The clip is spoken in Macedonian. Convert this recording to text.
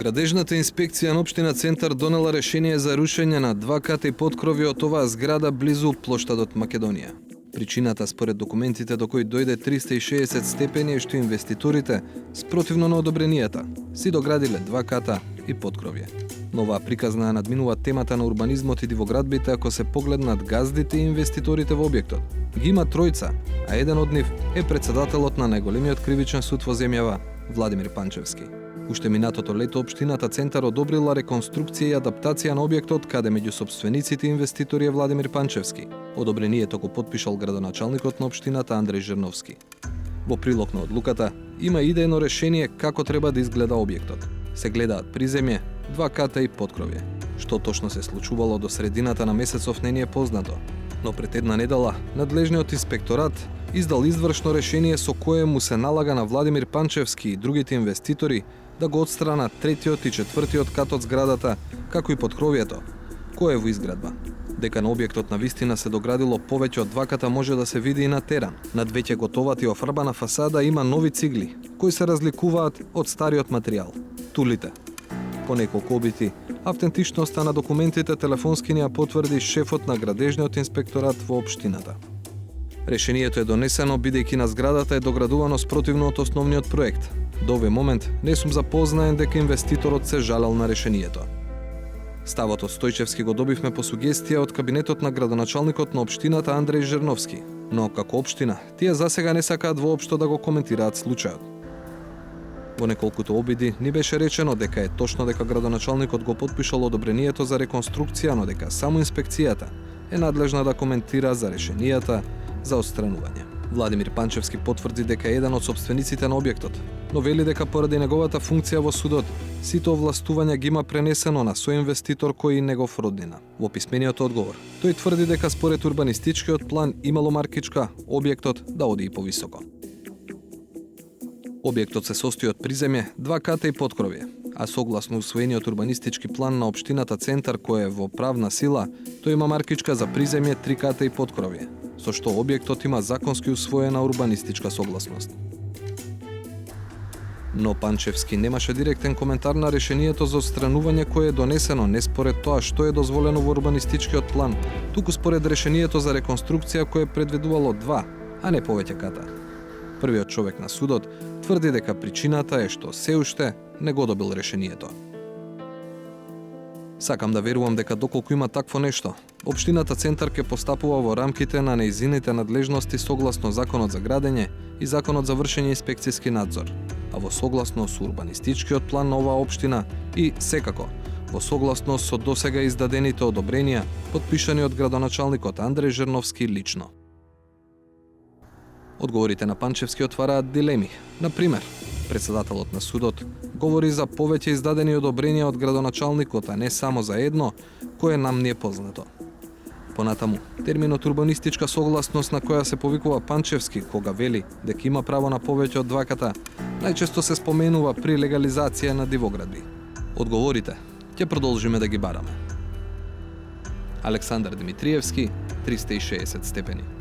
Градежната инспекција на општина Центар донела решение за рушење на 2 ката и поткрови од оваа зграда близу плоштадот Македонија. Причината според документите до кои дојде 360 степени е што инвеститорите, спротивно на одобренијата, си доградиле 2 ката и поткровје. Но оваа приказна надминува темата на урбанизмот и дивоградбите ако се погледнат газдите и инвеститорите во објектот. Ги има тројца, а еден од нив е претседателот на најголемиот кривичен суд во земјава, Владимир Панчевски. Уште минатото лето општината Центар одобрила реконструкција и адаптација на објектот каде меѓу сопствениците и инвеститори е Владимир Панчевски. Одобрението го потпишал градоначалникот на општината Андреј Жерновски. Во прилог на одлуката има идејно решение како треба да изгледа објектот. Се гледаат приземје, 2 ката и поткровје. Што точно се случувало до средината на месецов не ни е познато. Но пред една недела надлежниот инспекторат издал извршно решение со кое му се налага на Владимир Панчевски и другите инвеститори да го отстранат 3-тиот и 4-тиот кат од зградата, како и поткровјето, кое е во изградба. Дека на објектот на вистина се доградило повеќе од 2 ката може да се види и на терен. Над веќе готовата и офрбана фасада има нови цигли, кои се разликуваат од стариот материјал – тулите. По неколку обити, автентичноста на документите телефонски ни ја потврди шефот на градежниот инспекторат во општината. Решението е донесено бидејќи на зградата е доградувано спротивно од основниот проект. До овој момент не сум запознаен дека инвеститорот се жалел на решението. Ставот од Стојчевски го добивме по сугестија од кабинетот на градоначалникот на општината Андреј Жерновски, но како општина тие засега не сакаат воопшто да го коментираат случајот. Во неколкуто обиди ни беше речено дека е точно дека градоначалникот го потпишал одобрението за реконструкција, но дека само инспекцијата е надлежна да коментира за решенијата за отстранување. Владимир Панчевски потврди дека е еден од сопствениците на објектот, но вели дека поради неговата функција во судот, сите овластувања ги има пренесено на соинвеститор кој и негов роднина. Во писмениот одговор, тој тврди дека според урбанистичкиот план имало маркичка објектот да оди и повисоко. Објектот се состои од приземје, 2 ката и поткровје, а согласно усвоениот урбанистички план на општината Центар кој е во правна сила, тој има маркичка за приземје, 3 ката и поткровје, со што објектот има законски усвоена урбанистичка согласност. Но Панчевски немаше директен коментар на решението за отстранување кое е донесено не според тоа што е дозволено во урбанистичкиот план, туку според решението за реконструкција кое предвидувало 2, а не повеќе ката. Првиот човек на судот тврди дека причината е што се уште не го добил решението. Сакам да верувам дека доколку има такво нешто, општината Центар ќе постапува во рамките на нејзините надлежности согласно Законот за градење и Законот за вршење инспекцијски надзор, а во согласност со урбанистичкиот план на оваа општина и, секако, во согласност со досега издадените одобренија, потпишани од градоначалникот Андреј Жерновски лично. Одговорите на Панчевски отвараат дилеми. Например, претседателот на судот говори за повеќе издадени одобренија од градоначалникот, а не само за едно, кое нам не е познато. Понатаму, терминот урбанистичка согласност на која се повикува Панчевски кога вели дека има право на повеќе од 2 ката, најчесто се споменува при легализација на дивоградби. Одговорите ќе продолжиме да ги бараме. Александар Димитриевски, 360 степени.